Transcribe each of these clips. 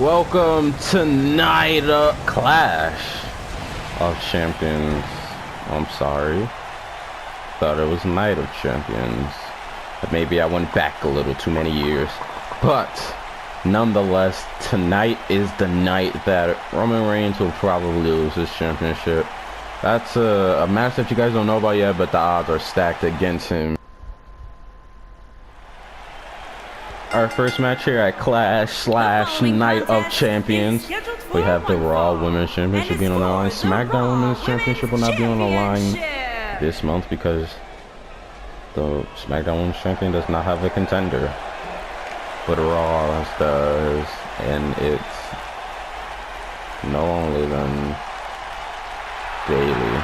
Welcome to Night of Clash of Champions. I'm sorry. Thought it was Night of Champions. But maybe I went back a little too many years. But nonetheless, tonight is the night that Roman Reigns will probably lose his championship. That's a match that you guys don't know about yet, but the odds are stacked against him. Our first match here at Clash / Night of Champions. We have the Raw Women's Championship being on the line. SmackDown Women's Championship will not be on the line this month because the SmackDown Women's Champion does not have a contender. But Raw does, and it's no only than Bayley.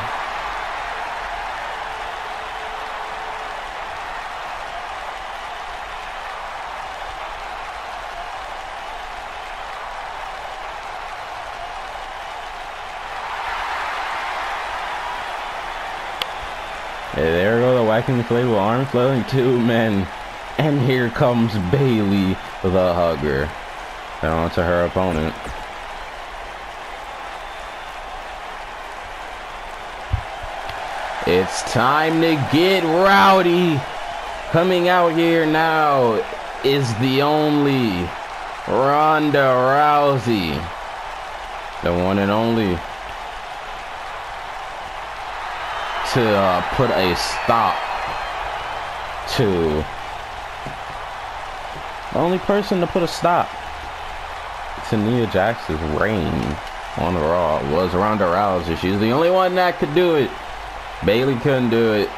Hey, there we go, the whacking play with arm flailing two men. And here comes Bayley, the hugger. And on to her opponent. It's time to get rowdy. Coming out here now is the only Ronda Rousey. The one and only. To put a stop to the only person to put a stop to Nia Jax's reign on Raw was Ronda Rousey. She's the only one that could do it. Bayley couldn't do it,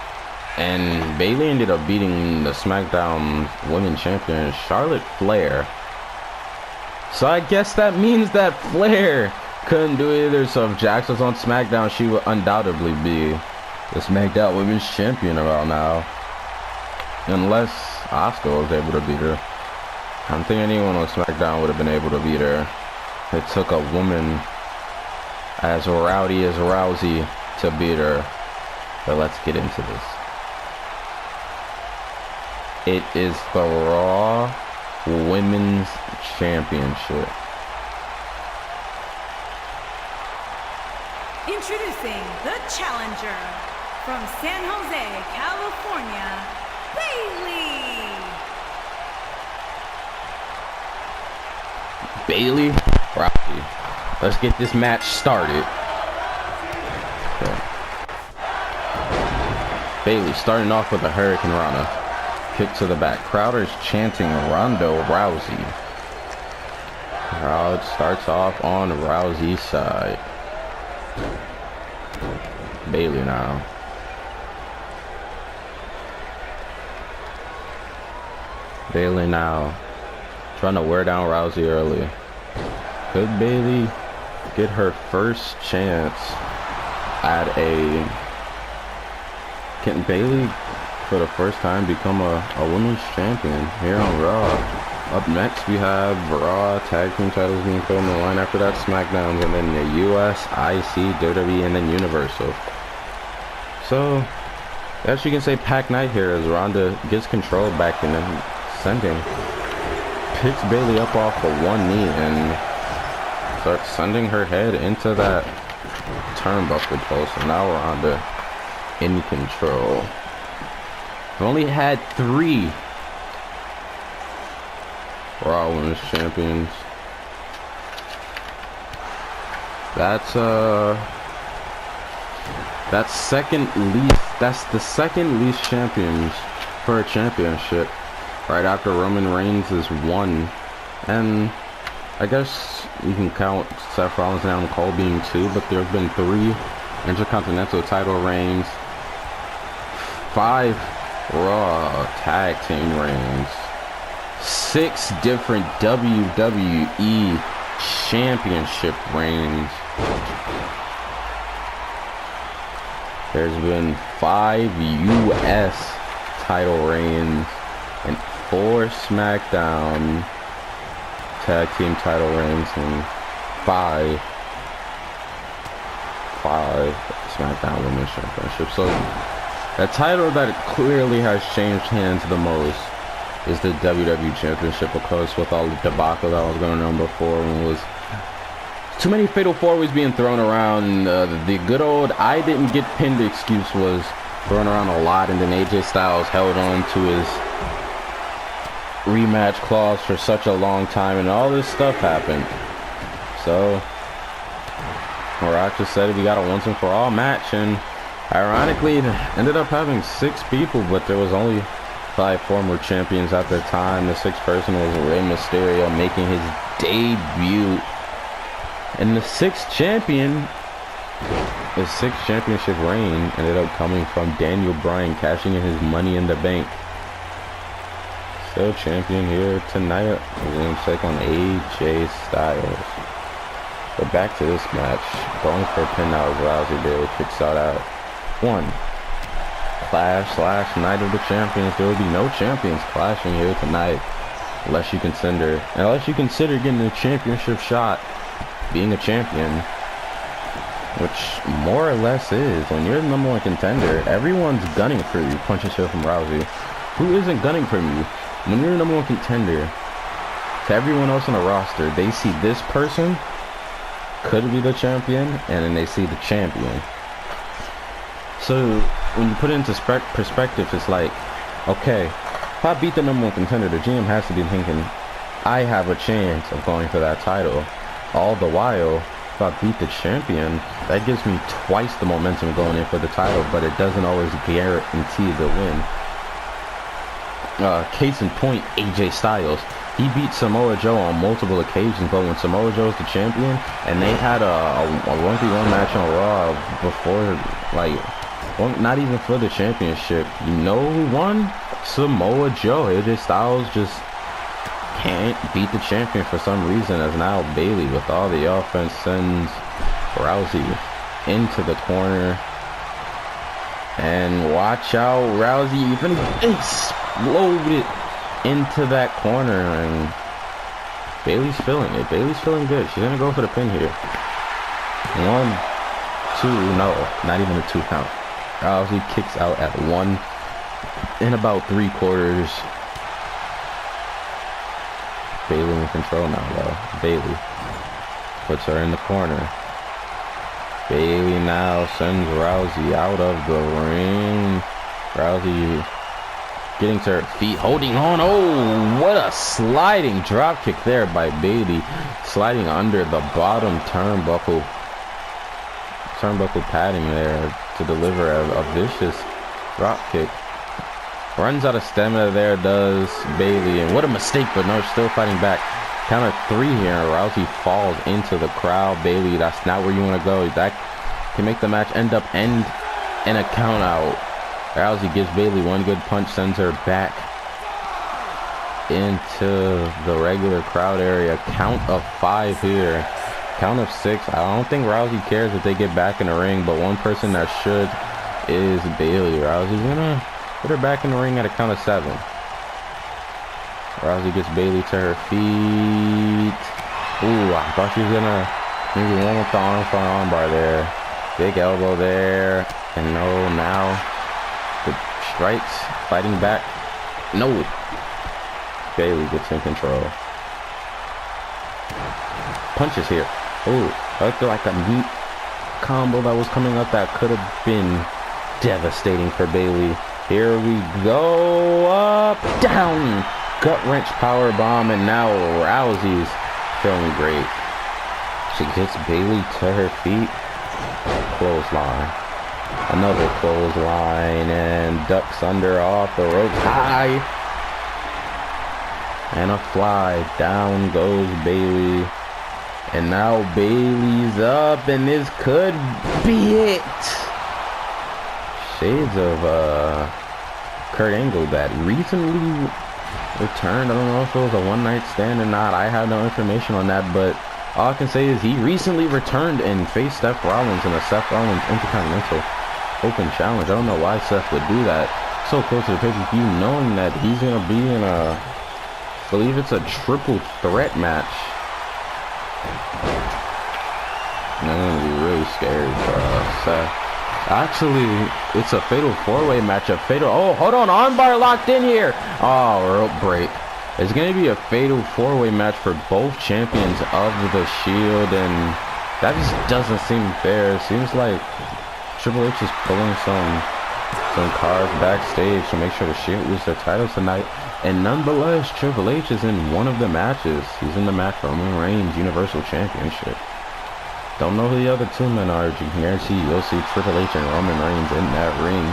and Bayley ended up beating the SmackDown Women's Champion Charlotte Flair. So I guess that means that Flair couldn't do it either. So if Jax was on SmackDown, she would undoubtedly be the SmackDown Women's Champion around now. Unless Asuka was able to beat her. I don't think anyone on SmackDown would have been able to beat her. It took a woman as rowdy as Rousey to beat her. But let's get into this. It is the Raw Women's Championship. Introducing the challenger from San Jose, California, Bayley Rousey. Let's get this match started. Okay. Bayley starting off with a Hurricane Rana. Kick to the back. Crowd is chanting Ronda Rousey. Crowd starts off on Rousey's side. Bayley now. Bayley now. Trying to wear down Rousey early. Could Bayley get her first chance at a... Can Bayley, for the first time, become a women's champion here on Raw? Up next, we have Raw Tag Team titles being put on the line. After that, SmackDown, and then the US, IC, WWE, and then Universal. So, as you can say, packed night here as Ronda gets control back and then sending. Picks Bayley up off of one knee and starts sending her head into that turnbuckle post. And now Ronda in control. We've only had 3 Raw Women's Champions. That's second least. That's the second least champions for a championship. Right after Roman Reigns is 1, and I guess you can count Seth Rollins and Adam Cole being 2, but there have been 3 Intercontinental title reigns, 5 Raw Tag Team reigns, 6 different WWE Championship reigns. There's been 5 US title reigns and 4 SmackDown Tag Team title reigns and 5 SmackDown Women's Championship. So the title that clearly has changed hands the most is the WWE Championship, of course, with all the debacle that was going on before, when it was too many fatal four-ways being thrown around. The good old "I didn't get pinned" excuse was thrown around a lot, and then AJ Styles held on to his rematch clause for such a long time, and all this stuff happened. So Rock just said we got a once and for all match, and ironically it ended up having 6 people, but there was only 5 former champions at the time. The 6th person was Rey Mysterio, making his debut, and the 6th champion, the 6th championship reign ended up coming from Daniel Bryan, cashing in his Money in the Bank. Still champion here tonight. We're going to take on AJ Styles. But back to this match. Going for a pin now as Rousey Bailey kicks out at 1. Clash / Night of the Champions. There will be no champions clashing here tonight, unless you consider getting a championship shot, being a champion, which more or less is. When you're the #1 contender, everyone's gunning for you. Punch and shove from Rousey. Who isn't gunning for you? When you're the #1 contender, to everyone else on the roster, they see this person could be the champion, and then they see the champion. So when you put it into perspective, it's like, okay, if I beat the #1 contender, the GM has to be thinking, I have a chance of going for that title. All the while, if I beat the champion, that gives me twice the momentum going in for the title, but it doesn't always guarantee the win. Case in point, AJ Styles. He beat Samoa Joe on multiple occasions, but when Samoa Joe's the champion, and they had a 1v1 match on Raw before, like, not even for the championship, you know who won? Samoa Joe. AJ Styles just can't beat the champion for some reason, as now Bailey, with all the offense, sends Rousey into the corner. And watch out, Rousey even exploded into that corner, and Bailey's feeling it. Bailey's feeling good. She's gonna go for the pin here. 1, 2, no, not even a 2 count. Rousey kicks out at 1 in about 3/4. Bailey in control now, though. Bailey puts her in the corner. Bailey now sends Rousey out of the ring. Rousey getting to her feet, holding on. Oh, what a sliding drop kick there by Bailey, sliding under the bottom turnbuckle padding there to deliver a vicious drop kick. Runs out of stamina there, does Bailey, and what a mistake, but no, still fighting back. Count of 3 here, and Rousey falls into the crowd. Bailey, that's not where you want to go. That can make the match end in a count out. Rousey gives Bailey one good punch, sends her back into the regular crowd area. Count of 5 here. Count of 6. I don't think Rousey cares if they get back in the ring, but one person that should is Bailey. Rousey's gonna put her back in the ring at a count of 7. Rousey gets Bailey to her feet. Ooh, I thought she was gonna maybe one with the arm for an armbar there. Big elbow there. And no, now the strikes, fighting back. No. Bailey gets in control. Punches here. Ooh, I feel like a neat combo that was coming up that could have been devastating for Bailey. Here we go. Up, down. Gut wrench power bomb, and now Rousey's feeling great. She gets Bailey to her feet. Clothesline. Another clothesline, and ducks under off the ropes high. And a fly. Down goes Bailey. And now Bailey's up, and this could be it. Shades of Kurt Angle that recently returned. I don't know if it was a one-night stand or not. I have no information on that, but all I can say is he recently returned and faced Seth Rollins in a Seth Rollins Intercontinental Open Challenge. I don't know why Seth would do that so close to the pay-per-view, knowing that he's going to be in a, I believe it's a triple threat match. And that's going to be really scary for Seth. Actually, it's a fatal four-way matchup. Fatal. Oh, hold on. Armbar locked in here. Oh, rope break. It's going to be a fatal four-way match for both champions of the Shield, and that just doesn't seem fair. It seems like Triple H is pulling some cards backstage to make sure the Shield lose their titles tonight. And nonetheless, Triple H is in one of the matches. He's in the match for Roman Reigns Universal Championship. Don't know who the other two men are. You can guarantee you'll see Triple H and Roman Reigns in that ring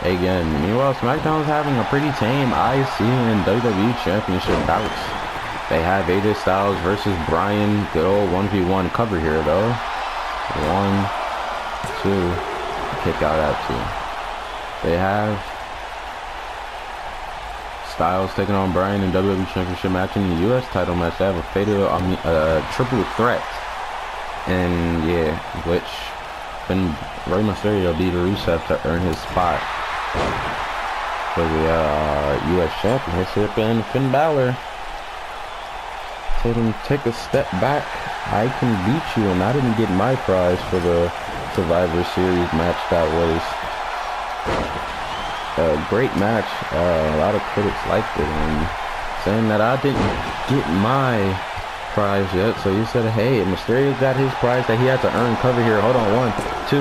again. Meanwhile, SmackDown is having a pretty tame IC and WWE Championship bouts. They have AJ Styles versus Bryan. Good old 1v1 cover here, though. 1, 2. Kick out at 2. They have Styles taking on Bryan in WWE Championship match. In the US title match, they have a fatal, triple threat. And yeah, which then Rey Mysterio beat Rusev to earn his spot for the US Championship, and Finn Balor told him, take a step back, I can beat you, and I didn't get my prize for the Survivor Series match. That was a great match. A lot of critics liked it and saying that I didn't get my prize yet. So you said, hey, Mysterio got his prize that he had to earn. Cover here. Hold on. 1, 2.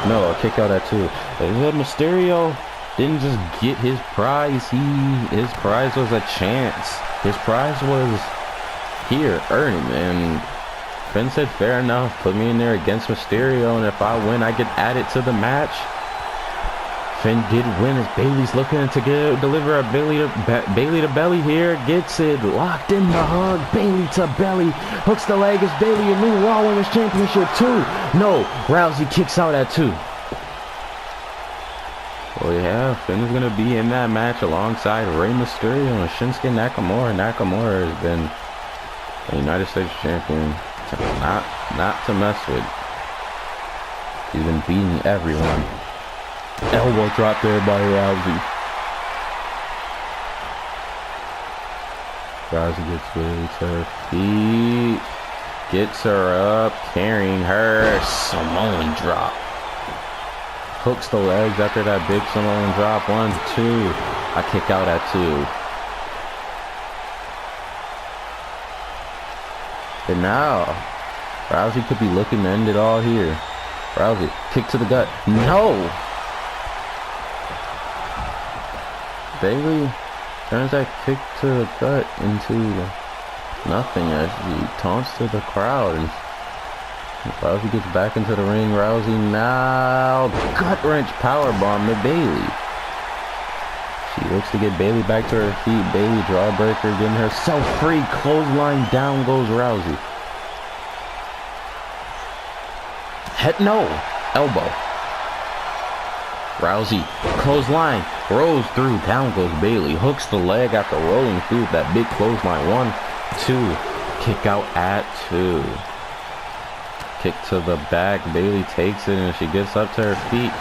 No, a kick out at 2. Mysterio didn't just get his prize. His prize was a chance. His prize was here, earning. And Finn said, fair enough. Put me in there against Mysterio, and if I win, I get added to the match. Finn did win as Bayley's looking to deliver a Bayley to belly here. Gets it locked in the hug. Bayley to belly. Hooks the leg as Bayley a new Raw Women's Championship 2. No, Rousey kicks out at 2. Well, yeah, Finn's going to be in that match alongside Rey Mysterio and Shinsuke Nakamura. Nakamura has been a United States champion. Not to mess with. He's been beating everyone. Elbow drop there by Rousey. Rousey gets Bayley to her feet. Gets her up, carrying her. Samoan drop. Hooks the legs after that big Samoan drop. 1, 2. I kick out at 2. And now, Rousey could be looking to end it all here. Rousey, kick to the gut. No! Bayley turns that kick to the gut into nothing as she taunts to the crowd. And Rousey gets back into the ring. Rousey now gut wrench powerbomb to Bayley. She looks to get Bayley back to her feet. Bayley jawbreaker, getting herself free. Clothesline, down goes Rousey. Head no, elbow. Rousey, clothesline, rolls through, down goes Bayley, hooks the leg after rolling through that big clothesline. 1, 2, kick out at 2. Kick to the back, Bayley takes it and she gets up to her feet.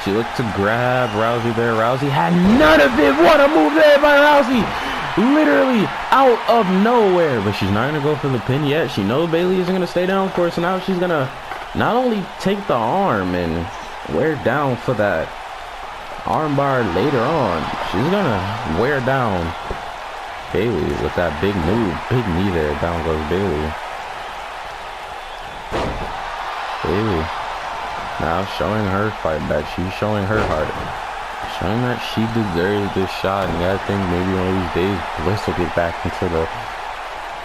She looked to grab Rousey there. Rousey had none of it. What a move there by Rousey. Literally out of nowhere. But she's not going to go for the pin yet. She knows Bayley isn't going to stay down for it. So now she's going to not only take the arm and wear down for that armbar later on, she's gonna wear down Bayley with that big move. Big knee there. Down goes Bayley. Bayley now showing her fight back. She's showing her heart. Showing that she deserves this shot. And you gotta think maybe one of these days Bliss will get back into the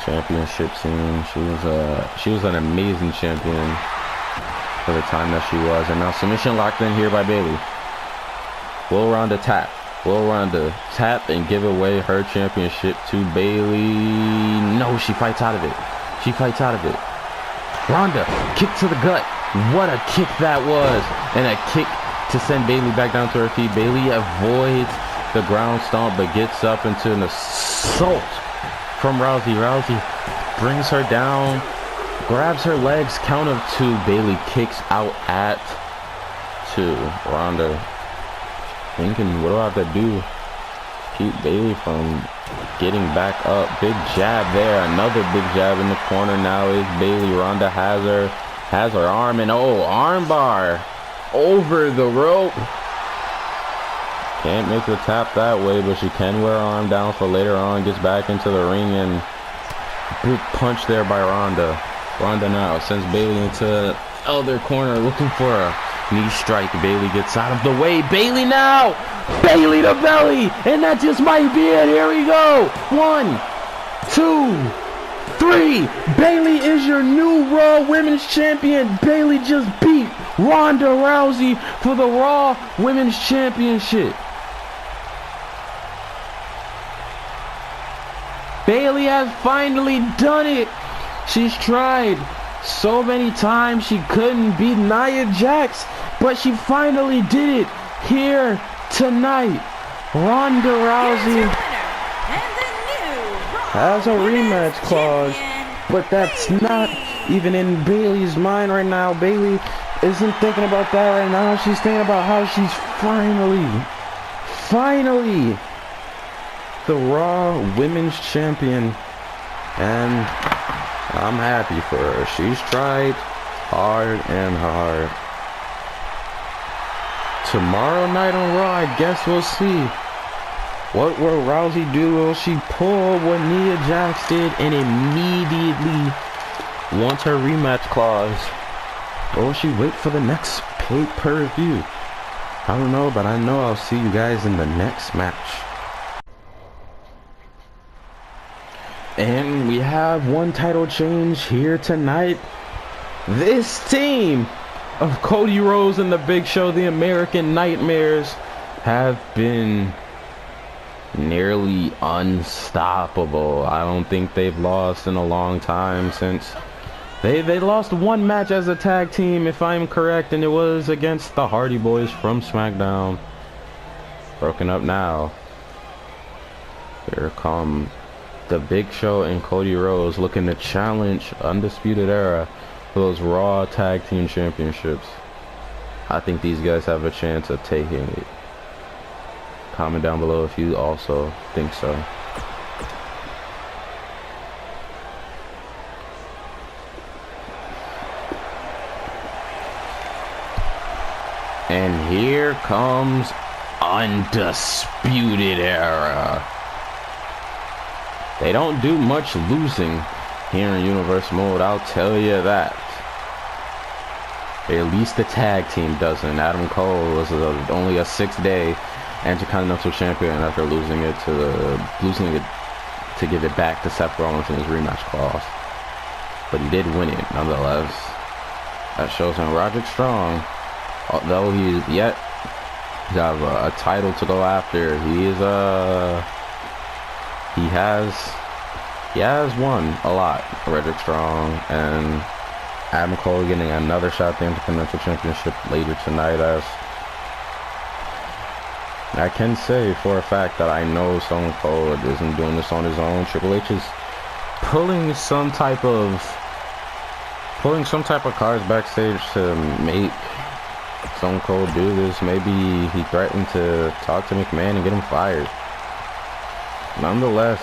championship scene. She was an amazing champion for the time that she was. And now submission locked in here by Bayley. Will Ronda tap. Will Ronda tap and give away her championship to Bayley. No, she fights out of it. She fights out of it. Ronda, kick to the gut. What a kick that was. And a kick to send Bayley back down to her feet. Bayley avoids the ground stomp but gets up into an assault from Rousey. Rousey brings her down, grabs her legs, count of 2. Bayley kicks out at 2. Ronda thinking, what do I have to do to keep Bayley from getting back up? Big jab there. Another big jab in the corner now is Bayley. Ronda has her arm, and oh, arm bar over the rope. Can't make the tap that way, but she can wear her arm down for later on. Gets back into the ring and big punch there by Ronda. Ronda now sends Bayley into the other corner looking for a knee strike. Bayley gets out of the way. Bayley now! Bayley to belly! And that just might be it. Here we go. 1, 2, 3. Bayley is your new Raw Women's Champion. Bayley just beat Ronda Rousey for the Raw Women's Championship. Bayley has finally done it. She's tried so many times she couldn't beat Nia Jax, but she finally did it here tonight. Ronda Rousey has a rematch clause, but that's not even in Bayley's mind right now. Bayley isn't thinking about that right now. She's thinking about how she's finally the Raw Women's Champion, and I'm happy for her. She's tried hard and hard. Tomorrow night on Raw, I guess we'll see. What will Rousey do? Will she pull what Nia Jax did and immediately want her rematch clause? Or will she wait for the next pay-per-view? I don't know, but I know I'll see you guys in the next match. And we have one title change here tonight. This team of Cody Rhodes and the Big Show, the American Nightmares, have been nearly unstoppable. I don't think they've lost in a long time since they lost one match as a tag team, if I'm correct, and it was against the Hardy Boys from SmackDown. Broken up now. Here come the Big Show and Cody Rhodes looking to challenge Undisputed Era for those Raw Tag Team Championships. I think these guys have a chance of taking it. Comment down below if you also think so. And here comes Undisputed Era. They don't do much losing here in Universe Mode, I'll tell you that. At least the tag team doesn't. Adam Cole was only a 6-day Intercontinental Champion after losing it to give it back to Seth Rollins in his rematch clause. But he did win it nonetheless. That shows him Roderick Strong, although he's yet got a title to go after, he has won a lot. Roderick Strong and Adam Cole getting another shot at the Intercontinental Championship later tonight. As I can say for a fact that I know Stone Cold isn't doing this on his own. Triple H is pulling some type of cards backstage to make Stone Cold do this. Maybe he threatened to talk to McMahon and get him fired. Nonetheless,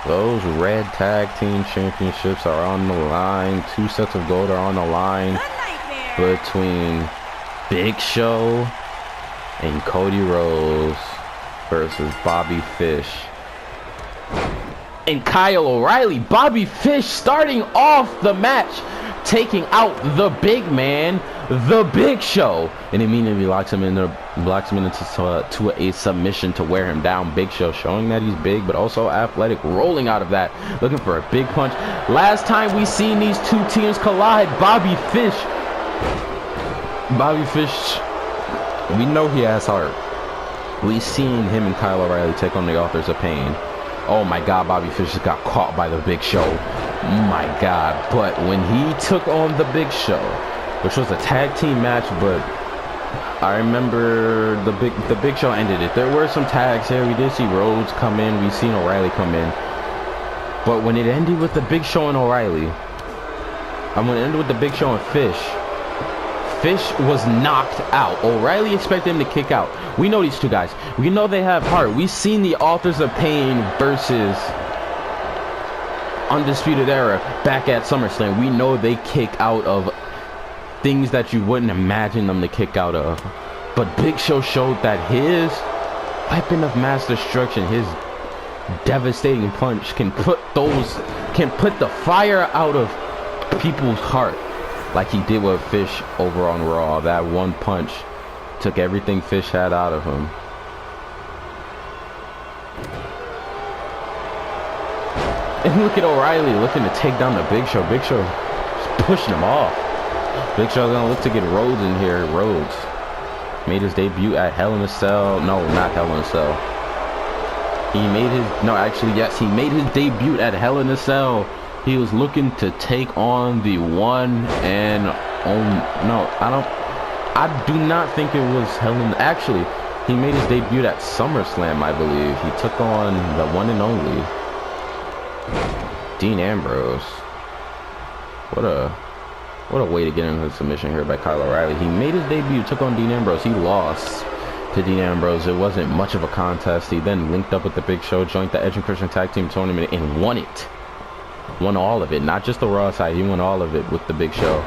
those Red Tag Team Championships are on the line. 2 sets of gold are on the line between Big Show and Cody Rhodes versus Bobby Fish and Kyle O'Reilly. Bobby Fish starting off the match, taking out the big man, the Big Show, and immediately locks him into a submission to wear him down. Big Show showing that he's big but also athletic, rolling out of that, looking for a big punch. Last time we seen these two teams collide, Bobby Fish, we know he has heart. We seen him and Kyle O'Reilly take on the Authors of Pain. Oh my God, Bobby Fish just got caught by the Big Show. My God. But when he took on the Big Show, which was a tag team match, but I remember the Big Show ended it. There were some tags here. We did see Rhodes come in. We seen O'Reilly come in. But when it ended with the Big Show and O'Reilly, I'm going to end with the Big Show and Fish. Fish was knocked out. O'Reilly expected him to kick out. We know these two guys. We know they have heart. We've seen the Authors of Pain versus Undisputed Era back at SummerSlam. We know they kick out of things that you wouldn't imagine them to kick out of. But Big Show showed that his weapon of mass destruction, his devastating punch, can put the fire out of people's heart, like he did with Fish over on Raw. That one punch took everything Fish had out of him. And look at O'Reilly looking to take down the Big Show. Big Show just pushing him off. Big Show's gonna look to get Rhodes in here. Rhodes made his debut at Hell in a Cell. No, not Hell in a Cell. He made his, no, actually, yes, he made his debut at Hell in a Cell. He was looking to take on the one and only, no, I do not think it was Hell in, actually, he made his debut at SummerSlam, I believe. He took on the one and only Dean Ambrose. What a way to get into the submission here by Kyle O'Reilly. He made his debut, took on Dean Ambrose. He lost to Dean Ambrose. It wasn't much of a contest. He then linked up with the Big Show, joined the Edge and Christian Tag Team Tournament, and won it. Won all of it, not just the Raw side. He won all of it with the Big Show.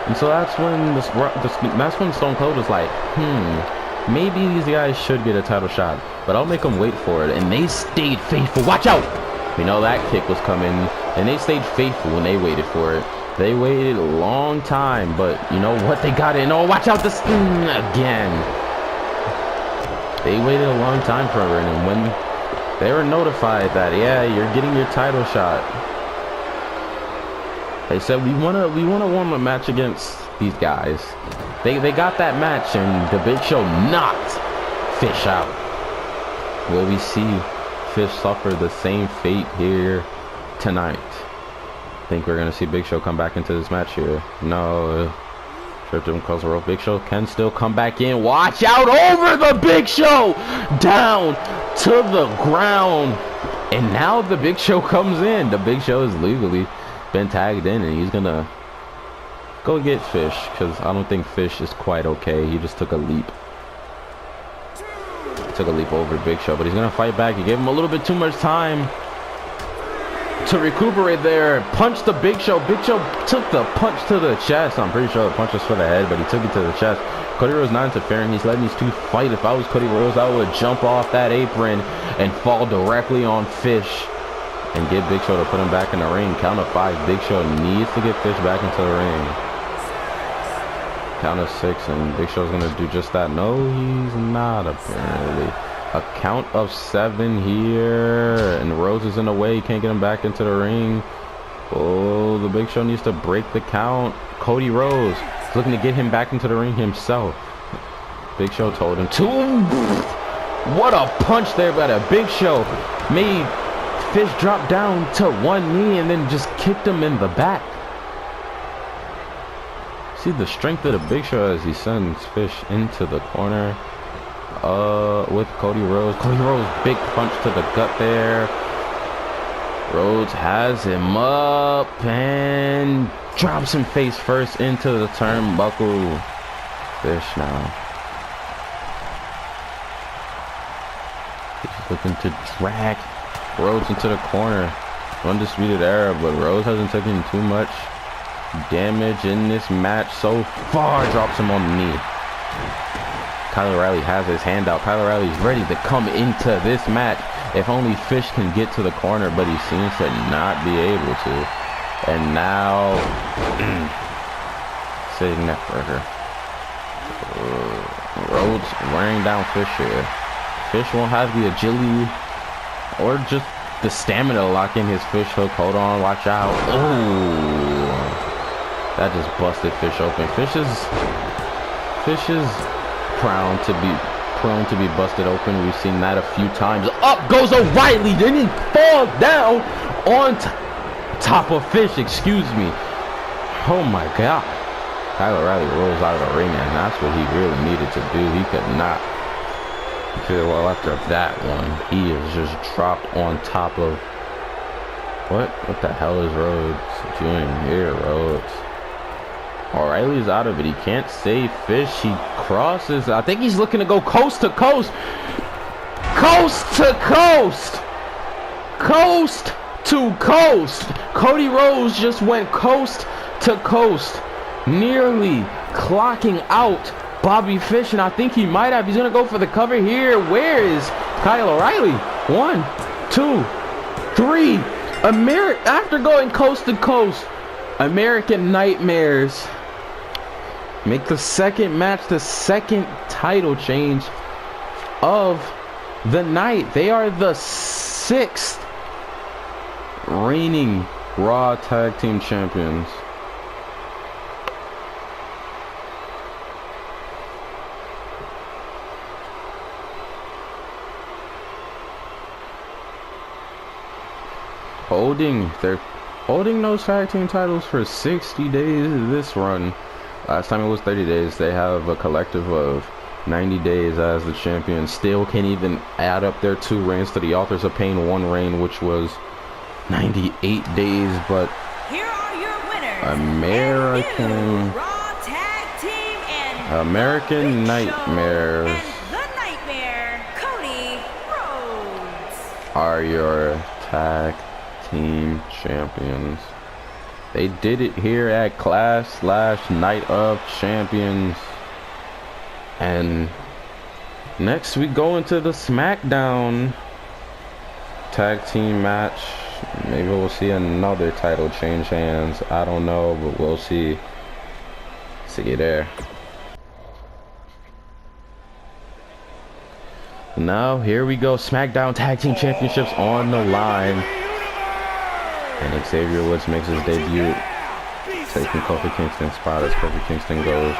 And so that's when Stone Cold was like, maybe these guys should get a title shot, but I'll make them wait for it. And they stayed faithful. Watch out! We know that kick was coming, and they stayed faithful when they waited for it. They waited a long time, but you know what? They got it. Oh, watch out, this again. They waited a long time for it, and when they were notified that, yeah, you're getting your title shot, they said, we wanna warm a match against these guys. They got that match, and the Big Show knocked Fish out. Will we see Fish suffer the same fate here tonight? Think we're gonna see Big Show come back into this match here? No. Tripped him across the rope. Big Show can still come back in. Watch out over the Big Show! Down to the ground. And now the Big Show comes in. The Big Show is legally been tagged in, and he's gonna go get Fish, because I don't think Fish is quite okay. He just took a leap. Took a leap over the Big Show, but he's gonna fight back. He gave him a little bit too much time to recuperate there. Punched the Big Show. Big Show took the punch to the chest. I'm pretty sure the punch was for the head, but he took it to the chest. Cody Rhodes not interfering. He's letting these two fight. If I was Cody Rhodes, I would jump off that apron and fall directly on Fish and get Big Show to put him back in the ring. Count of 5. Big Show needs to get Fish back into the ring. Count of 6, and Big Show's gonna do just that. No, he's not, apparently. A count of 7 here, and Rhodes is in the way. He can't get him back into the ring. Oh, the Big Show needs to break the count. Cody Rhodes is looking to get him back into the ring himself. Big Show told him to. What a punch there by the Big Show. Made Fish drop down to one knee and then just kicked him in the back. See the strength of the Big Show as he sends Fish into the corner. With Cody Rhodes. Cody Rhodes, big punch to the gut there. Rhodes has him up and drops him face first into the turnbuckle. Fish now. He's looking to drag Rhodes into the corner. Undisputed Era, but Rhodes hasn't taken too much damage in this match so far. Drops him on the knee. Kyle O'Reilly has his hand out. Kyle O'Reilly's ready to come into this match. If only Fish can get to the corner, but he seems to not be able to. And now, sitting neck breaker. Rhodes wearing down Fish here. Fish won't have the agility or just the stamina to lock in his Fish hook. Hold on, watch out. Oh, that just busted Fish open. Fish is prone to be busted open. We've seen that a few times. Up goes O'Reilly, then he falls down on top of Fish. Excuse me. Oh my God. Kyle O'Reilly rolls out of the ring, and that's what he really needed to do. He could not. Well, after that one, he is just dropped on top of. What the hell is Rhodes doing here, Rhodes? O'Reilly's out of it. He can't save Fish. He crosses. I think he's looking to go coast to coast. Coast to coast. Coast to coast. Cody Rhodes just went coast to coast. nearly clocking out Bobby Fish, and I think he might have. He's going to go for the cover here. Where is Kyle O'Reilly? 1, 2, 3. After going coast to coast, American Nightmares make the second match, the second title change of the night. They are the 6th reigning Raw Tag Team Champions. They're holding those tag team titles for 60 days this run. Last time it was 30 days. They have a collective of 90 days as the champions. Still can't even add up their 2 reigns to the Authors of Pain 1 reign, which was 98 days. But here are your winners, American Raw Tag Team and American Nightmares and the Nightmare, Cody Rhodes, are your tag team champions. They did it here at Clash/Night of Champions. And next we go into the SmackDown tag team match. Maybe we'll see another title change hands. I don't know, but we'll see. See you there. Now here we go. SmackDown Tag Team Championships on the line. And Xavier Woods makes his debut, taking Kofi Kingston's spot as Kofi Kingston goes.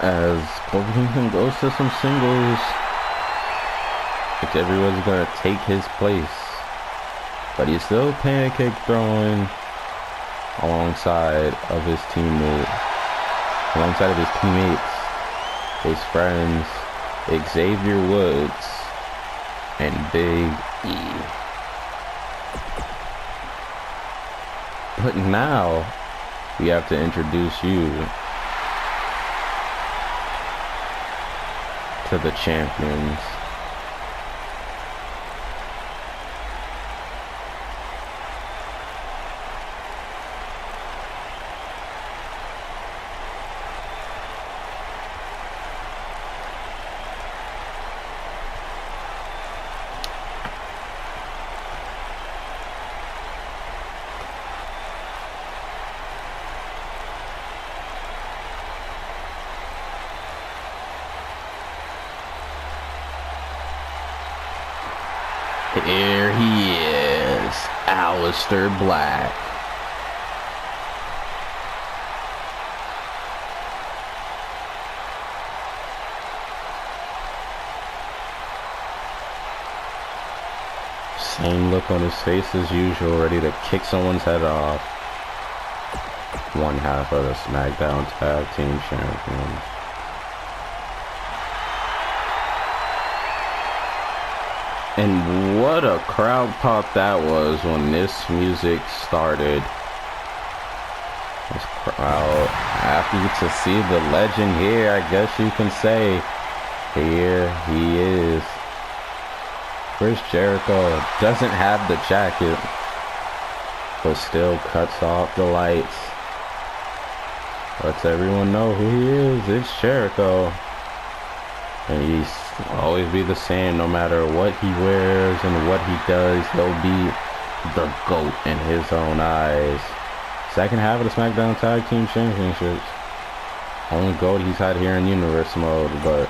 As Kofi Kingston goes to some singles, Xavier Woods is going to take his place. But he's still pancake throwing alongside of his teammates, his friends, Xavier Woods and Big E. But now we have to introduce you to the champions. Here he is, Aleister Black. Same look on his face as usual, ready to kick someone's head off. One half of the SmackDown Tag Team Champions. And what a crowd pop that was when this music started. This crowd, happy to see the legend here, I guess you can say. Here he is. Chris Jericho doesn't have the jacket, but still cuts off the lights. Lets everyone know who he is. It's Jericho. And he's always be the same, no matter what he wears and what he does. He'll be the GOAT in his own eyes. Second half of the SmackDown Tag Team Championships. Only GOAT he's had here in Universe mode, but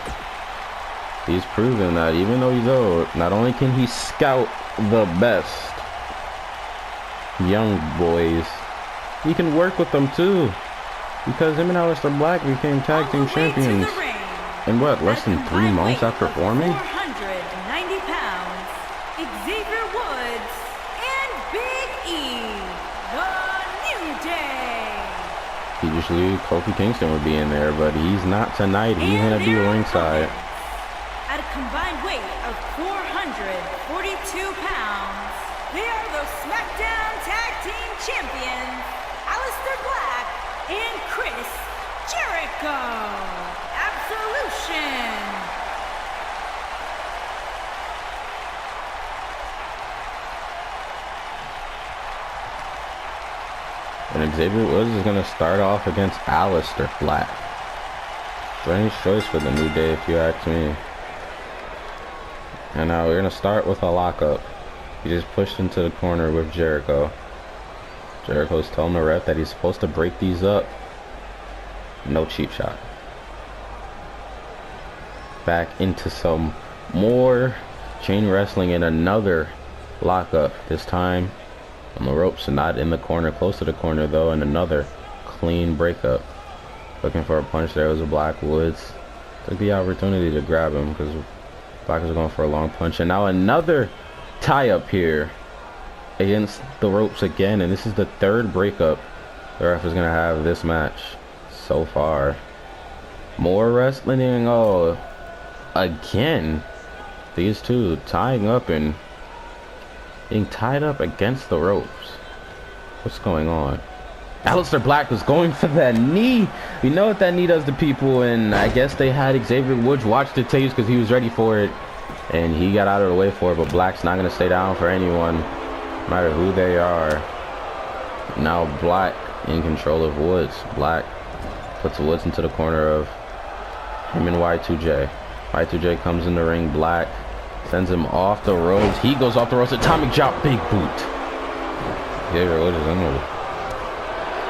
he's proven that even though he's old, not only can he scout the best young boys, he can work with them too. Because him and Aleister Black became Tag Team Champions in what, less than 3 months after forming? 490 pounds, Xavier Woods and Big E, the New Day. Usually Kofi Kingston would be in there, but he's not tonight. He's going to be ringside. At a combined weight of 442 pounds, they are the SmackDown Tag Team Champions, Aleister Black and Chris Jericho. Absolution. And Xavier Woods is going to start off against Aleister Black. Strange choice for the New Day, if you ask me. And now we're going to start with a lockup. He just pushed into the corner with Jericho. Jericho's telling the ref that he's supposed to break these up. No cheap shot. Back into some more chain wrestling and another lockup. This time on the ropes and not in the corner, close to the corner though, and another clean breakup. Looking for a punch. There was a Black. Woods took the opportunity to grab him because Black was going for a long punch. And now another tie up here against the ropes again, and this is the third breakup the ref is gonna have this match so far. More wrestling. Oh, again, these two tying up and being tied up against the ropes. What's going on? Aleister Black was going for that knee. We know what that knee does to people, and I guess they had Xavier Woods watch the tapes because he was ready for it, and he got out of the way for it. But Black's not going to stay down for anyone, no matter who they are. Now Black in control of Woods. Black puts Woods into the corner of him and Y2J. Y2J comes in the ring. Black sends him off the ropes. He goes off the ropes. Atomic drop, big boot. Xavier Woods is in with it.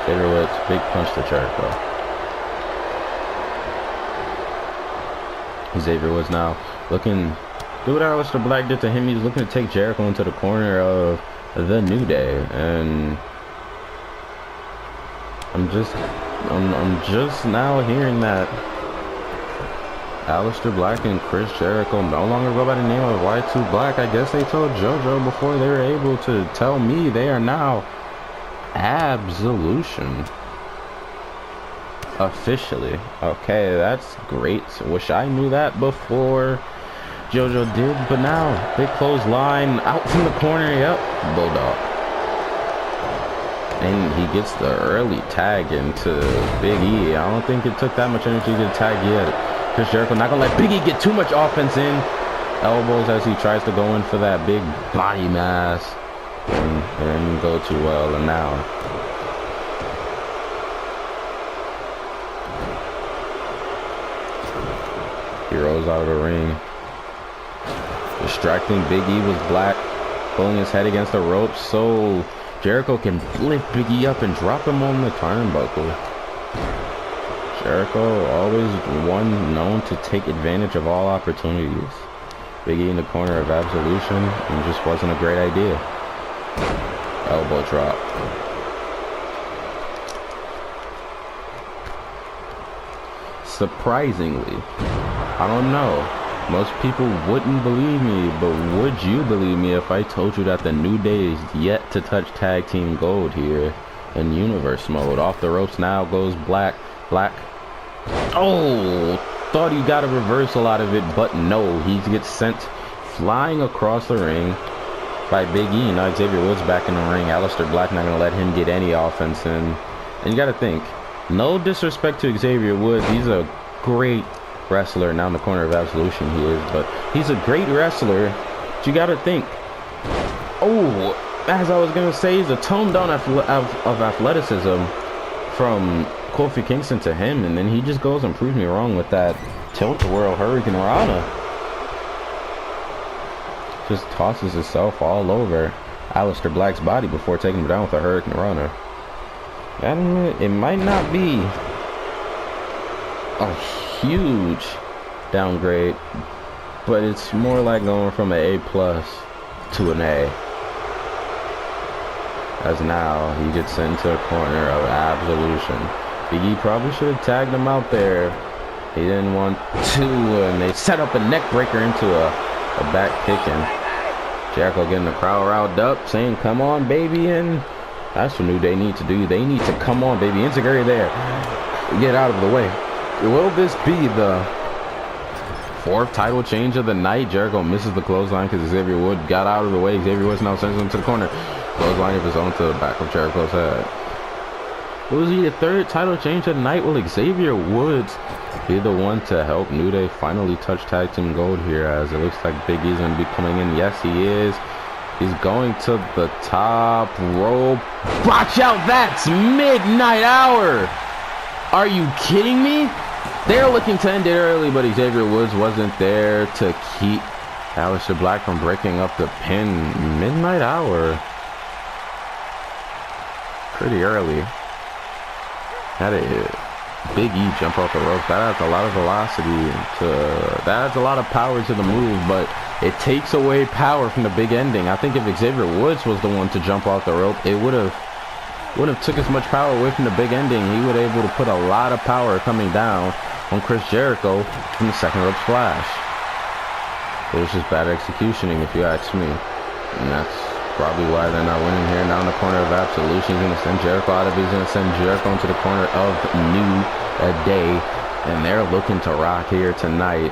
Xavier Woods, big punch to Jericho. Xavier Woods now looking, do what Aleister Black did to him. He's looking to take Jericho into the corner of the New Day, and I'm just now hearing that Aleister Black and Chris Jericho no longer go by the name of Y2 Black. I guess they told JoJo before they were able to tell me they are now Absolution. Officially. Okay, that's great. Wish I knew that before JoJo did, but now big clothesline out from the corner. Yep, Bulldog. And he gets the early tag into Big E. I don't think it took that much energy to tag yet. Chris Jericho not gonna let Big E get too much offense in. Elbows as he tries to go in for that big body mass. And didn't go too well, and now he rolls out of the ring, distracting Big E with Black, pulling his head against the ropes so Jericho can lift Big E up and drop him on the turnbuckle. Jericho always one known to take advantage of all opportunities. Big E in the corner of Absolution, and just wasn't a great idea. Elbow drop. Surprisingly, I don't know, most people wouldn't believe me, but would you believe me if I told you that the New Day is yet to touch tag team gold here in universe mode? Off the ropes now goes Black. Oh, thought he got a reversal out of it, but no, he gets sent flying across the ring by Big E. Now Xavier Woods back in the ring. Aleister Black not gonna let him get any offense in. And you gotta think, no disrespect to Xavier Woods, he's a great wrestler. Now in the corner of Absolution he is, but he's a great wrestler. But you gotta think, oh, as I was gonna say, he's a toned down of athleticism from Kofi Kingston to him, and then he just goes and proves me wrong with that tilt-a-whirl Hurricane Rana. Just tosses himself all over Aleister Black's body before taking him down with a Hurricane Rana. It might not be a huge downgrade, but it's more like going from an A+ to an A. As now he gets sent into the corner of Absolution. Big E probably should have tagged him out there. He didn't want to, and they set up a neck breaker into a back kicking. Jericho getting the crowd riled up, saying, "Come on, baby," and that's what New Day need to do. They need to come on, baby. Integrate there. Get out of the way. Will this be the fourth title change of the night? Jericho misses the clothesline because Xavier Woods got out of the way. Xavier Woods now sends him to the corner. Clothesline of his own to the back of Jericho's head. Was he the third title change of the night? Will Xavier Woods be the one to help New Day finally touch tag team gold here, as it looks like Big E's going to be coming in? Yes, he is. He's going to the top rope. Watch out, that's midnight hour. Are you kidding me? They're looking to end it early, but Xavier Woods wasn't there to keep Aleister Black from breaking up the pin. Midnight hour. Pretty early. Had a Big E jump off the rope. That adds a lot of velocity that adds a lot of power to the move, but it takes away power from the big ending. I think if Xavier Woods was the one to jump off the rope, it wouldn't have took as much power away from the big ending. He would able to put a lot of power coming down on Chris Jericho from the second rope splash. It was just bad executioning, if you ask me, and that's probably why they're not winning here. Now in the corner of Absolution, he's going to send Jericho out of it. He's going to send Jericho into the corner of New Day. And they're looking to rock here tonight.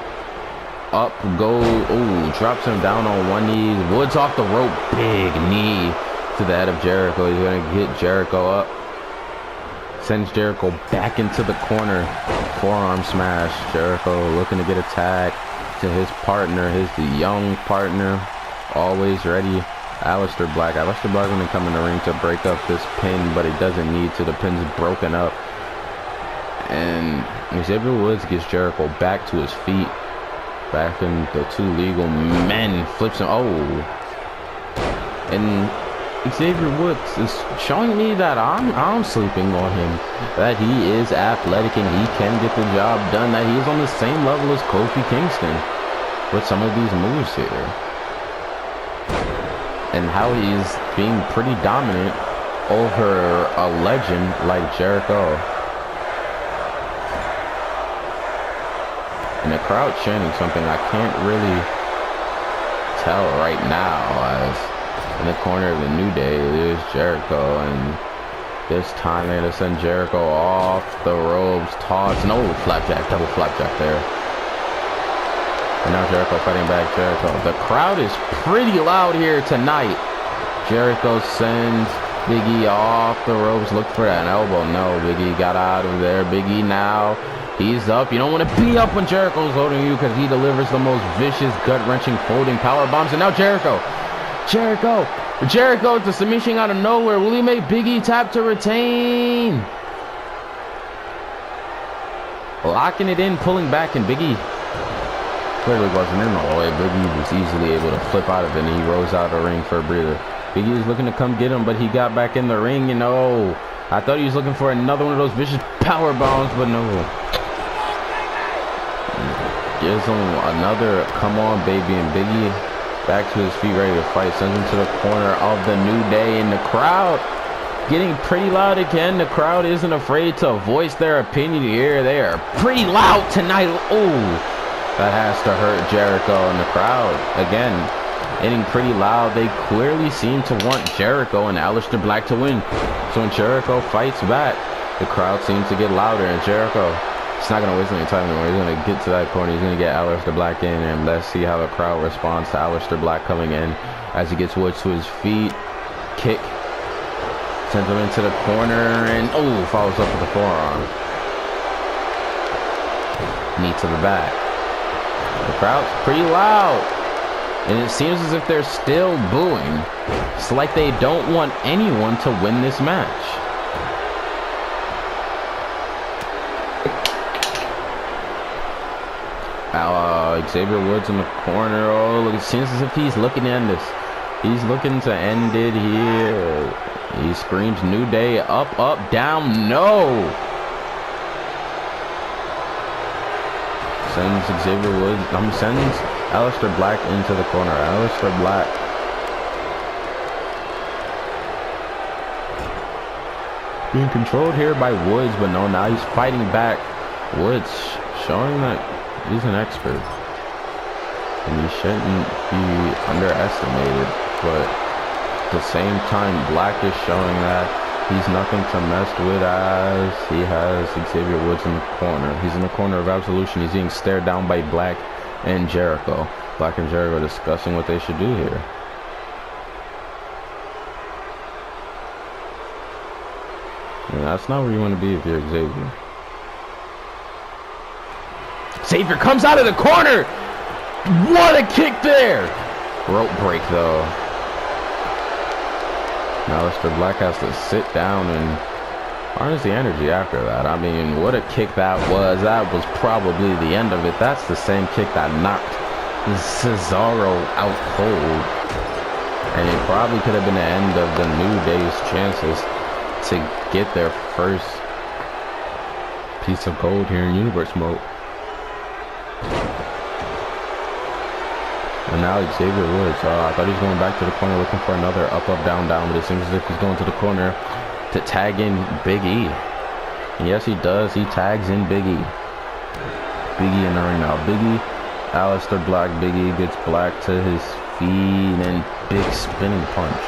Up go. Ooh, drops him down on one knee. Woods off the rope. Big knee to the head of Jericho. He's going to get Jericho up. Sends Jericho back into the corner. Forearm smash. Jericho looking to get a tag to his partner, his young partner. Always ready. Aleister Black. Aleister Black going to come in the ring to break up this pin, but he doesn't need to. The pin's broken up. And Xavier Woods gets Jericho back to his feet. Back in the two legal men. Flips him. Oh. And Xavier Woods is showing me that I'm sleeping on him. That he is athletic and he can get the job done. That he is on the same level as Kofi Kingston with some of these moves here. And how he's being pretty dominant over a legend like Jericho. And the crowd chanting something I can't really tell right now, as in the corner of the New Day, there's Jericho, and this time they're going to send Jericho off the ropes, toss, no flapjack, double flapjack there. And now Jericho fighting back Jericho. The crowd is pretty loud here tonight. Jericho sends Big E off the ropes. Look for that elbow. No, Big E got out of there. Big E now. He's up. You don't want to be up when Jericho's holding you because he delivers the most vicious, gut-wrenching, folding power bombs. And now Jericho. Jericho to submission out of nowhere. Will he make Big E tap to retain? Locking it in, pulling back, and Big E clearly wasn't in all the way. Big E was easily able to flip out of it, and he rose out of the ring for a breather. Big E was looking to come get him, but he got back in the ring, and oh, I thought he was looking for another one of those vicious power bombs, but no. Gives him another come on, baby, and Big E back to his feet, ready to fight. Sends him to the corner of the New Day, and the crowd getting pretty loud again. The crowd isn't afraid to voice their opinion here. They are pretty loud tonight. Oh. That has to hurt Jericho and the crowd. Again, getting pretty loud. They clearly seem to want Jericho and Aleister Black to win. So when Jericho fights back, the crowd seems to get louder. And Jericho, he's not going to waste any time anymore. He's going to get to that corner. He's going to get Aleister Black in. And let's see how the crowd responds to Aleister Black coming in as he gets Woods to his feet. Kick. Sends him into the corner. And, oh, follows up with the forearm. Knee to the back. The crowd's pretty loud, and it seems as if they're still booing. It's like they don't want anyone to win this match. Xavier Woods in the corner. Oh, look, it seems as if he's looking to end this. He's looking to end it here. He screams New Day, up, up, down, no! Sends Xavier Woods, sends Aleister Black into the corner. Aleister Black. Being controlled here by Woods, but no, now he's fighting back. Woods showing that he's an expert. And he shouldn't be underestimated. But at the same time, Black is showing that he's nothing to mess with, as he has Xavier Woods in the corner. He's in the corner of Absolution. He's being stared down by Black and Jericho. Black and Jericho discussing what they should do here. And that's not where you want to be if you're Xavier. Xavier comes out of the corner! What a kick there! Rope break, though. Aleister Black has to sit down and harness the energy after that. I mean, what a kick that was. That was probably the end of it. That's the same kick that knocked Cesaro out cold. And it probably could have been the end of the New Day's chances to get their first piece of gold here in Universe mode. And now Xavier Woods, I thought he was going back to the corner looking for another up, down, but it seems as if he's going to the corner to tag in Big E. And yes, he does. He tags in Big E. Big E in the ring now. Big E, Aleister Black. Big E gets Black to his feet and big spinning punch.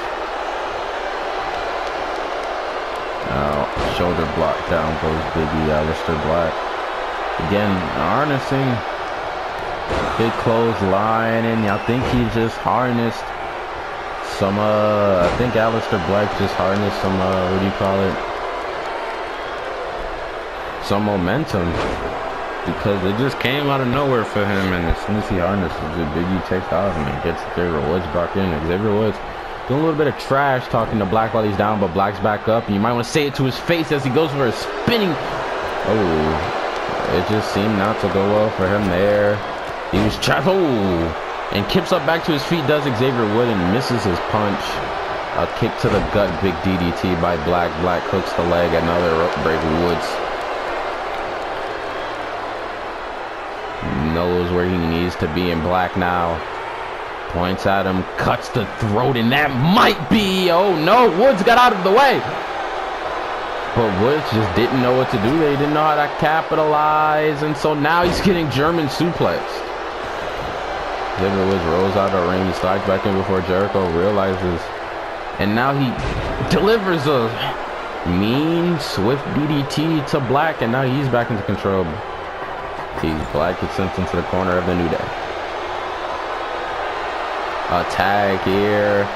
Now, shoulder block down goes Big E. Aleister Black. Again, harnessing. Big clothesline, and I think he just harnessed some, I think Aleister Black just harnessed some, what do you call it? Some momentum, because it just came out of nowhere for him, and as soon as he harnesses it, Big E takes off and gets Xavier Woods back in. Xavier Woods doing a little bit of trash talking to Black while he's down, but Black's back up, and you might want to say it to his face as he goes for a spinning. Oh, it just seemed not to go well for him there. He was and kicks up back to his feet, does Xavier Wood and misses his punch. A kick to the gut, big DDT by Black. Black hooks the leg, another rope break. Woods knows where he needs to be in Black now. Points at him, cuts the throat, and that might be, oh no, Woods got out of the way. But Woods just didn't know what to do. They didn't know how to capitalize, and so now he's getting German suplexed. Xavier Woods rolls out of the ring. He slides back in before Jericho realizes. And now he delivers a mean, swift DDT to Black. And now he's back into control. Black gets sent into the corner of the New Day. A tag here.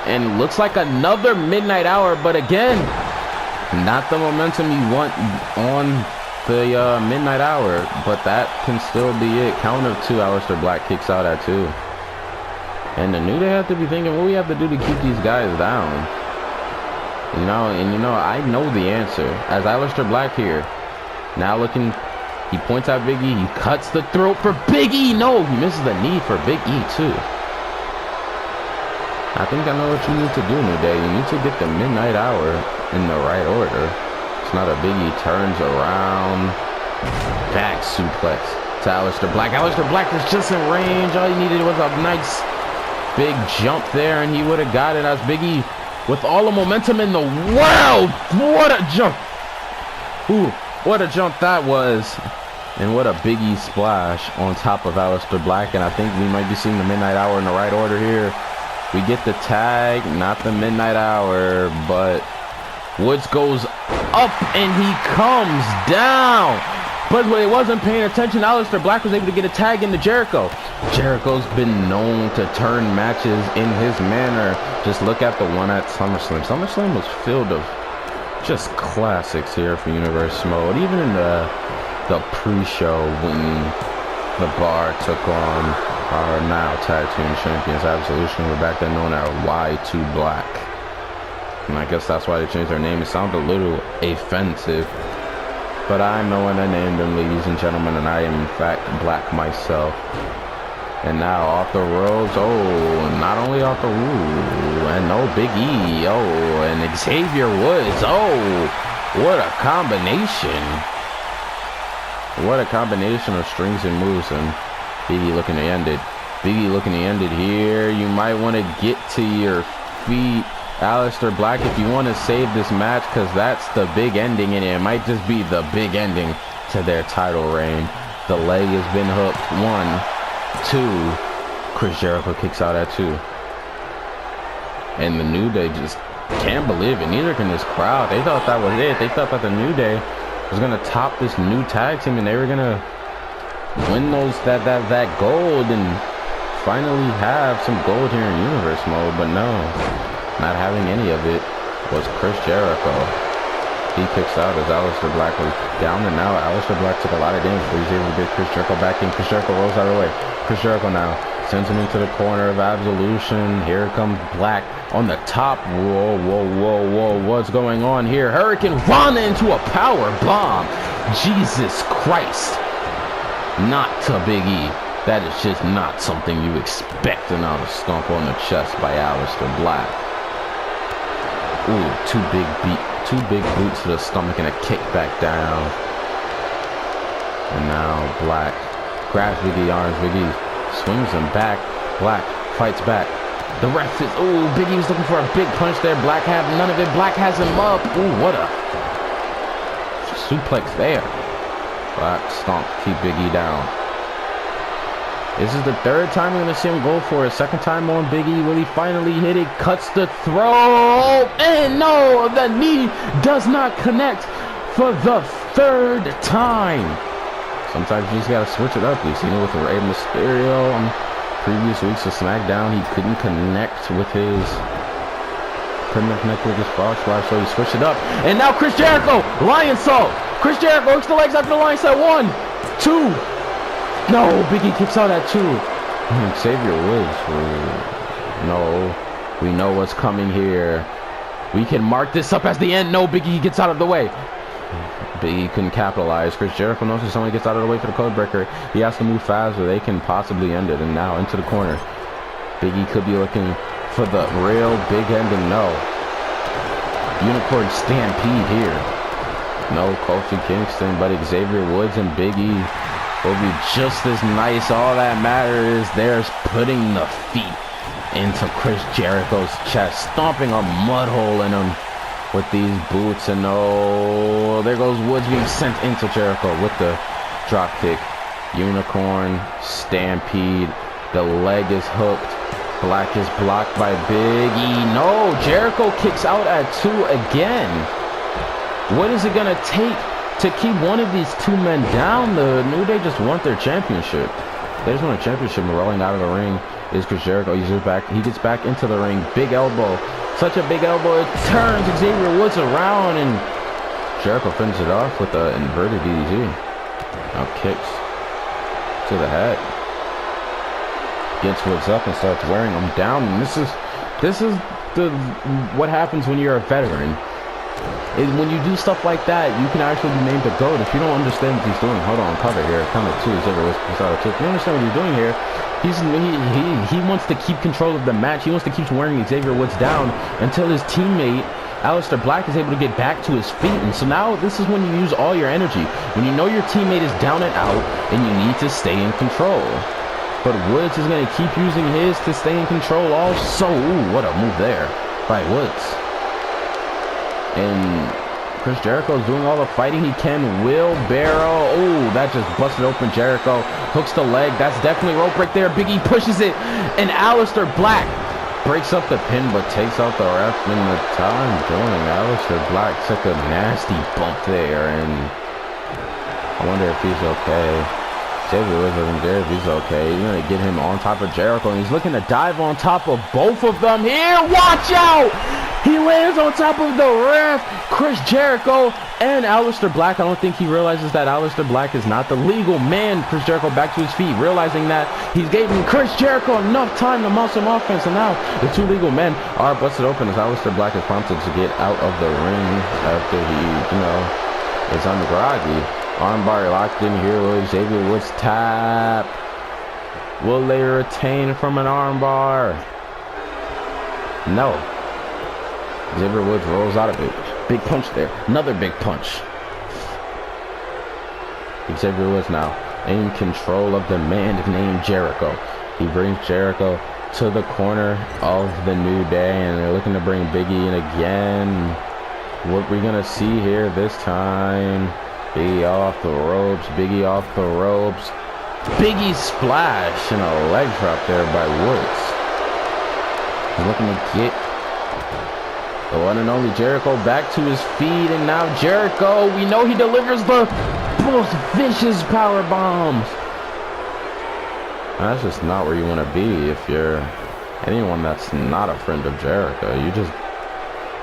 And looks like another Midnight Hour. But again, not the momentum you want on the Midnight Hour, but that can still be it. Count of 2, Aleister Black kicks out at 2. And the New Day have to be thinking, what we have to do to keep these guys down? You know, I know the answer. As Aleister Black here, now looking, he points out Big E, he cuts the throat for Big E. No, he misses the knee for Big E too. I think I know what you need to do, New Day. You need to get the Midnight Hour in the right order. It's not a Biggie, turns around, back suplex to Aleister Black. Aleister Black was just in range. All he needed was a nice big jump there, and he would have got it. As Biggie with all the momentum in the world. What a jump! Ooh, what a jump that was. And what a Biggie splash on top of Aleister Black. And I think we might be seeing the Midnight Hour in the right order here. We get the tag, not the Midnight Hour, but Woods goes up and he comes down. But when he wasn't paying attention, Aleister Black was able to get a tag into Jericho. Jericho's been known to turn matches in his manner. Just look at the one at SummerSlam. SummerSlam was filled of just classics here for Universe Mode. Even in the pre-show when the Bar took on our now tag team champions, Absolution, were back then known as Y2 Black. And I guess that's why they changed their name. It sounded a little offensive, but I know when I named them, ladies and gentlemen, and I am in fact Black myself. And now off the ropes, oh, not only off the, ooh, and no Big E, oh, and Xavier Woods, oh, what a combination. What a combination of strings and moves, and Big E looking to end it. Big E looking to end it here. You might want to get to your feet, Aleister Black, if you want to save this match, because that's the big ending, and it might just be the big ending to their title reign. The leg has been hooked. 1, 2. Chris Jericho kicks out at 2. And the New Day just can't believe it. Neither can this crowd. They thought that was it. They thought that the New Day was going to top this new tag team, and they were going to win that gold and finally have some gold here in Universe Mode. But no, not having any of it was Chris Jericho. He kicks out as Aleister Black was down, and now Aleister Black took a lot of damage before he's able to get Chris Jericho back in. Chris Jericho rolls out of the way. Chris Jericho now Sends him into the corner of Absolution. Here comes Black on the top. Whoa, whoa, whoa, whoa. What's going on here? Hurricane Rana into a power bomb. Jesus Christ. Not to Big E. That is just not something you expect another stomp on the chest by Aleister Black. Ooh, two big boots to the stomach and a kick back down. And now Black grabs Big E, arms Big E, swings him back. Black fights back. The ref is, ooh, Big E was looking for a big punch there. Black had none of it. Black has him up. Ooh, what a suplex there. Black stomp, keep Big E down. This is the third time we're going to see him go for it. Second time on Big E. Will he finally hit it? Cuts the throat. And no, the knee does not connect for the third time. Sometimes you just got to switch it up. We've seen it with Rey Mysterio on previous weeks of SmackDown. He couldn't connect with his frog splash, so he switched it up. And now Chris Jericho, Lion Salt. Chris Jericho hooks the legs after the Lion Salt. 1, 2. No, Big E kicks out at 2. Xavier Woods. No, we know what's coming here. We can mark this up as the end. No, Big E gets out of the way. Big E couldn't capitalize. Chris Jericho knows if someone gets out of the way for the code breaker, he has to move fast or they can possibly end it. And now into the corner. Big E could be looking for the real big ending. No. Unicorn Stampede here. No, Kofi Kingston, but Xavier Woods and Big E will be just as nice. All that matters is there's putting the feet into Chris Jericho's chest, stomping a mud hole in him with these boots. And oh, there goes Woods being sent into Jericho with the drop kick. Unicorn Stampede. The leg is hooked. Black is blocked by Big E. No, Jericho kicks out at 2 again. What is it gonna take to keep one of these two men down? The New Day just want their championship. They just want a championship. And rolling out of the ring is Chris Jericho. He gets back into the ring. Big elbow. Such a big elbow. It turns Xavier Woods around and Jericho finishes it off with an inverted DDT. Now kicks to the head. Gets Woods up and starts wearing him down. And this is what happens when you're a veteran. Is when you do stuff like that, you can actually be named the GOAT. If you don't understand what he's doing, hold on, cover here, cover 2, Xavier Woods. If you don't understand what he's doing here, he wants to keep control of the match. He wants to keep wearing Xavier Woods down until his teammate Aleister Black is able to get back to his feet. And so now this is when you use all your energy. When you know your teammate is down and out, and you need to stay in control. But Woods is going to keep using his to stay in control also. Ooh, what a move there by Woods. And Chris Jericho is doing all the fighting he can. Wheelbarrow. Oh, that just busted open Jericho. Hooks the leg. That's definitely rope break there. Big E pushes it. And Aleister Black breaks up the pin but takes out the ref in the time doing. Aleister Black took a nasty bump there. And I wonder if he's okay. Xavier Woods isn't there if he's okay. He's going to get him on top of Jericho. And he's looking to dive on top of both of them here. Watch out! He lands on top of the ref, Chris Jericho, and Aleister Black. I don't think he realizes that Aleister Black is not the legal man. Chris Jericho back to his feet, realizing that he's giving Chris Jericho enough time to mount some offense. And now the two legal men are busted open as Aleister Black is prompted to get out of the ring after he, is on the groggy. Armbar locked in here with Xavier Woods tap. Will they retain from an armbar? No. Xavier Woods rolls out of it. Big punch there. Another big punch. Xavier Woods now in control of the man named Jericho. He brings Jericho to the corner of the New Day, and they're looking to bring Big E in again. What we're going to see here this time. Big E off the ropes. Big E off the ropes. Big E splash and a leg drop there by Woods. He's looking to get the one and only Jericho back to his feet, and now Jericho, we know he delivers the most vicious power bombs. That's just not where you want to be if you're anyone that's not a friend of Jericho. You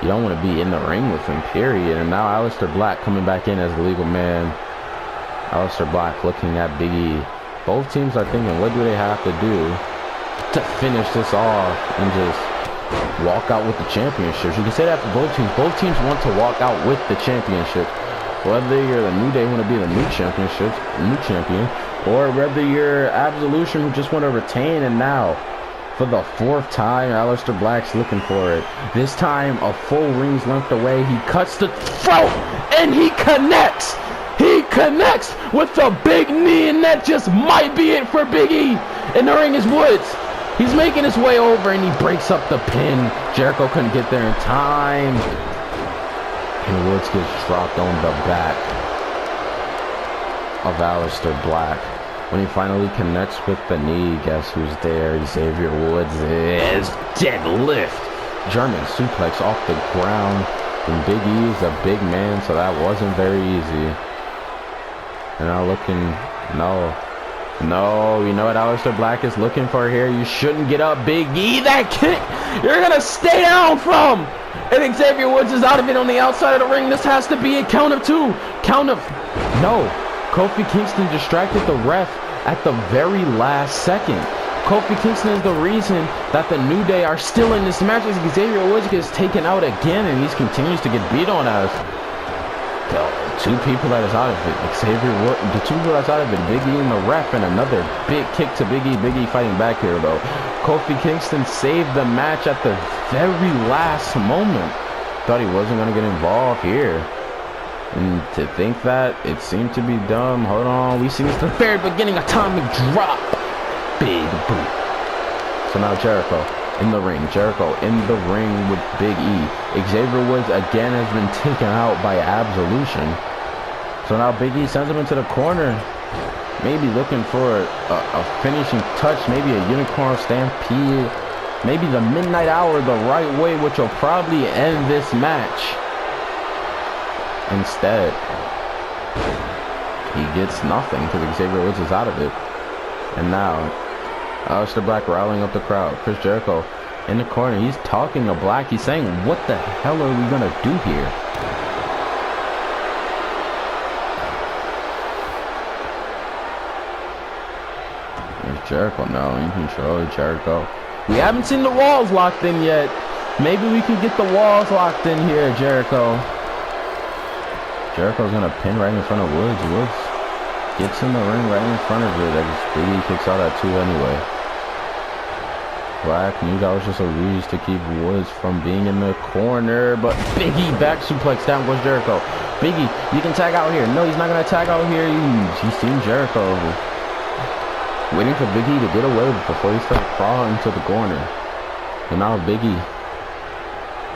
don't want to be in the ring with him, period. And now Aleister Black coming back in as the legal man. Aleister Black looking at Big E. Both teams are thinking, what do they have to do to finish this off and just walk out with the championships. You can say that for both teams. Both teams want to walk out with the championship. Whether you're the New Day want to be the new championships, new champion, or whether you're Absolution who just want to retain. And now, for the 4th time, Aleister Black's looking for it. This time, a full ring's length away. He cuts the throat, and he connects. He connects with the big knee, and that just might be it for Big E. And the ring is Woods. He's making his way over, and he breaks up the pin. Jericho couldn't get there in time. And Woods gets dropped on the back of Aleister Black. When he finally connects with the knee, guess who's there? Xavier Woods is deadlift. German suplex off the ground. And Big E is a big man, so that wasn't very easy. And now looking, no, you know what Aleister Black is looking for here? You shouldn't get up, Big E. That kick, you're going to stay down from. And Xavier Woods is out of it on the outside of the ring. This has to be a count of 2. No. Kofi Kingston distracted the ref at the very last second. Kofi Kingston is the reason that the New Day are still in this match. As Xavier Woods gets taken out again, and he continues to get beat on as the 2 people that is out of it. Xavier Woods, the 2 people that's out of it, Big E and the ref, and another big kick to Big E. Big E fighting back here though. Kofi Kingston saved the match at the very last moment. Thought he wasn't going to get involved here. And to think that, it seemed to be dumb. Hold on, we see this the very beginning, atomic drop. Big boot. So now Jericho in the ring. Jericho in the ring with Big E. Xavier Woods again has been taken out by Absolution. So now Big E sends him into the corner. Maybe looking for a finishing touch. Maybe a unicorn stampede. Maybe the midnight hour the right way, which will probably end this match. Instead, he gets nothing because Xavier Woods is out of it. And now, Aleister Black rallying up the crowd. Chris Jericho in the corner. He's talking to Black. He's saying, what the hell are we going to do here? There's Jericho now in control of Jericho. We haven't seen the walls locked in yet. Maybe we can get the walls locked in here, Jericho. Jericho's gonna pin right in front of Woods. Woods gets in the ring right in front of it. Big E kicks out at 2 anyway. Black knew that was just a ruse to keep Woods from being in the corner, but Big E back suplex, down goes Jericho. Big E, you can tag out here. No, he's not gonna tag out here. He's seen Jericho waiting for Big E to get away before he starts crawling to the corner. And now Big E,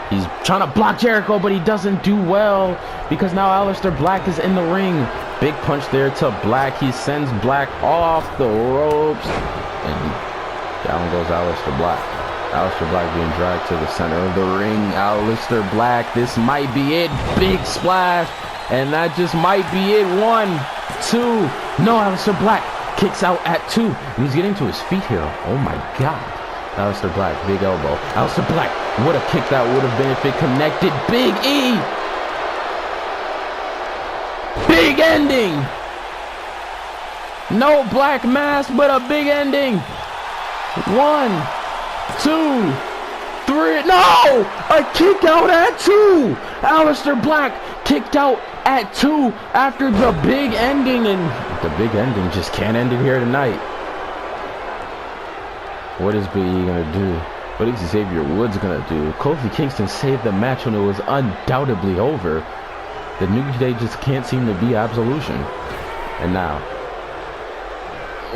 he's trying to block Jericho, but he doesn't do well because now Aleister Black is in the ring. Big punch there to Black. He sends Black off the ropes. And down goes Aleister Black. Aleister Black being dragged to the center of the ring. Aleister Black, this might be it. Big splash. And that just might be it. 1, 2. No, Aleister Black kicks out at 2. And he's getting to his feet here. Oh my God. Aleister Black, big elbow. Aleister Black, what a kick that would have been if it connected. Big E. Big ending. No black mask, but a big ending. 1, 2, 3. No! A kick out at 2. Aleister Black kicked out at 2 after the big ending. And the big ending just can't end it here tonight. What is Big E gonna do? What is Xavier Woods gonna do? Kofi Kingston saved the match when it was undoubtedly over. The New Day just can't seem to be Absolution. And now,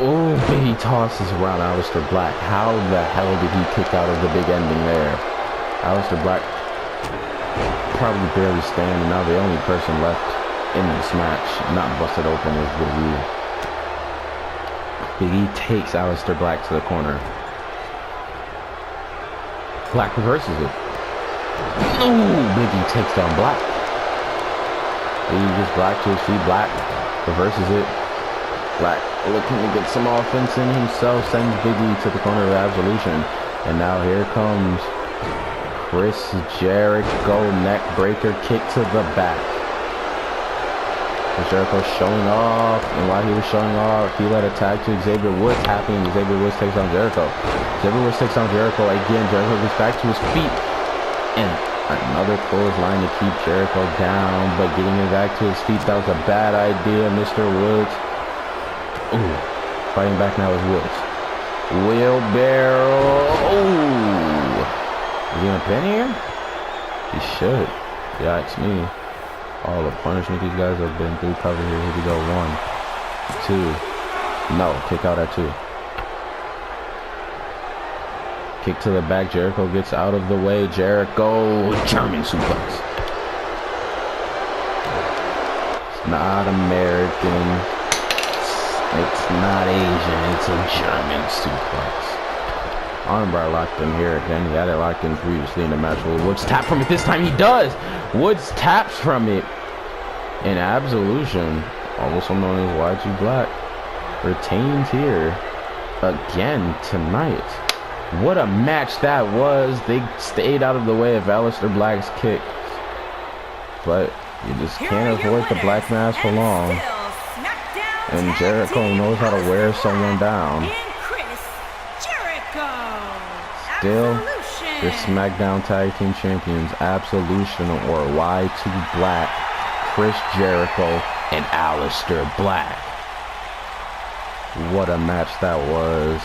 oh, Big E tosses around Aleister Black. How the hell did he kick out of the big ending there? Aleister Black probably barely standing. Now the only person left in this match not busted open is Big E. Big E takes Aleister Black to the corner. Black reverses it. Ooh, Big E takes down Black. Big E gets Black to his feet. Black reverses it. Black looking to get some offense in himself. Sends Big E to the corner of Absolution. And now here comes Chris Jericho. Neck breaker kick to the back. Jericho showing off, and while he was showing off, he led a tag to Xavier Woods happening. Xavier Woods takes on Jericho. Xavier Woods takes on Jericho again. Jericho gets back to his feet, and another clothesline to keep Jericho down, but getting him back to his feet, that was a bad idea, Mr. Woods. Ooh, fighting back now is Woods. Wheelbarrow. Ooh, is he gonna pin here? He should. Yeah, it's me. All the punishment these guys have been through cover here. Here we go. 1, 2. No, kick out at 2. Kick to the back. Jericho gets out of the way. Jericho, German suplex. It's not American. It's not Asian. It's a German suplex. Armbar locked in here again. He had it locked in previously in the match. Will Woods tap from it this time? He does. Woods taps from it. And Absolution, also known as YG Black, retains here again tonight. What a match that was. They stayed out of the way of Aleister Black's kicks, but you just can't avoid the black mask for long. And Jericho knows how to wear someone down. Still, your SmackDown Tag Team Champions, Absolution or Y2 Black, Chris Jericho and Aleister Black. What a match that was.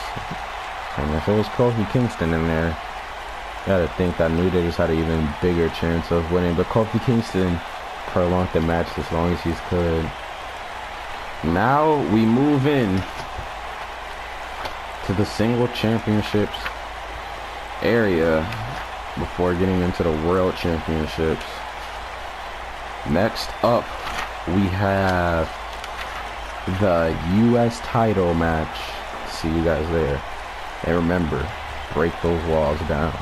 And if it was Kofi Kingston in there, you gotta think that New Day just had an even bigger chance of winning. But Kofi Kingston prolonged the match as long as he could. Now we move in to the single championships area before getting into the world championships. Next up, we have the U.S. title match. See you guys there. And remember, break those walls down.